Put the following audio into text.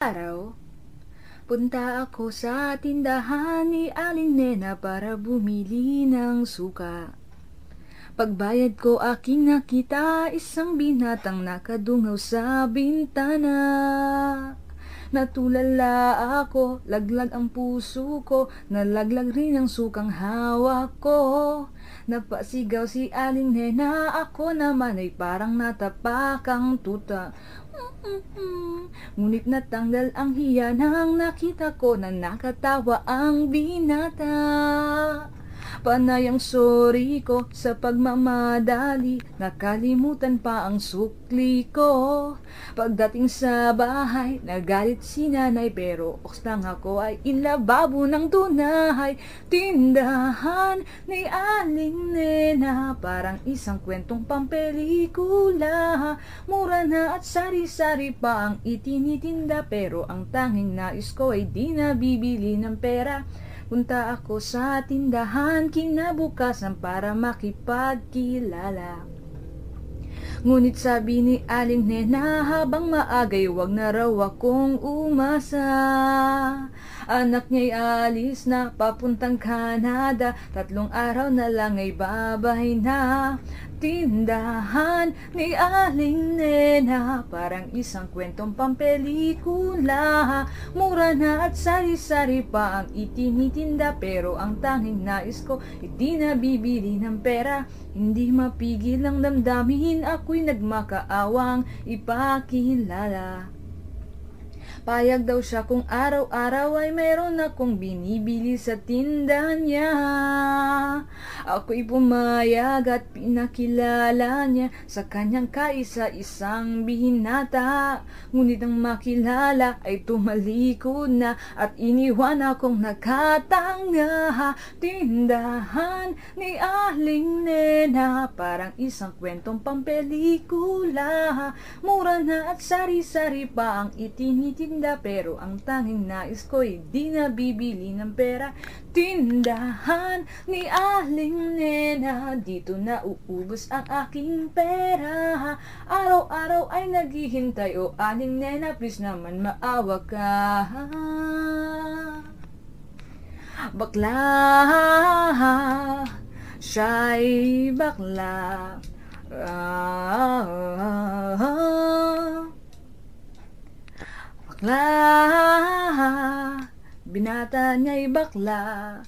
Araw, punta ako sa tindahan ni Aling Nena para bumili ng suka. Pagbayad ko aking nakita isang binatang nakadungaw sa bintana. Natulala ako, laglag ang puso ko, nalaglag rin ang sukang hawak ko. Napasigaw si Aling Nena, ako naman ay parang natapakang tuta. Ngunit natanggal ang hiya nang nakita ko na nakatawa ang binata. Panay ang sorry ko sa pagmamadali, nakalimutan pa ang sukli ko. Pagdating sa bahay, nagalit si nanay, pero oksang ako ay inlababo ng tunay. Tindahan ni Aling Nena, parang isang kwentong pampelikula. Mura na at sari-sari pa ang itinitinda, pero ang tanging nais ko ay di nabibili ng pera. Punta ako sa tindahan kinabukasan para makipagkilala. Ngunit sabi ni Aling Nena, habang maagay wag na raw akong umasa. Anak niya'y alis na papuntang Canada, 3 araw na lang ay babay na. Tindahan ni Aling Nena, parang isang kwentong pampelikula. Mura na at sari-sari pa ang itinitinda, pero ang tanging nais ko hindi nabibili ng pera. Hindi mapigil ang damdamin, ako'y nagmakaawang ipakilala. Payag daw siya kung araw-araw ay mayroon akong binibili sa tindahan niya. Ako'y pumayag at pinakilala niya sa kanyang kaisa-isang binata. Ngunit ang makilala ay tumalikod na at iniwan akong nakatanga. Tindahan ni Aling Nena, parang isang kwentong pampelikula. Mura na at sari-sari pa ang itinitinda, pero ang tanging nais ko ay di nabibili ng pera. Tindahan ni Aling Nena, dito na uubos ang aking pera. Araw-araw ay naghihintay, o Aling Nena, please naman maawa ka. Bakla, siya'y bakla. Bakla, binata niya'y bakla.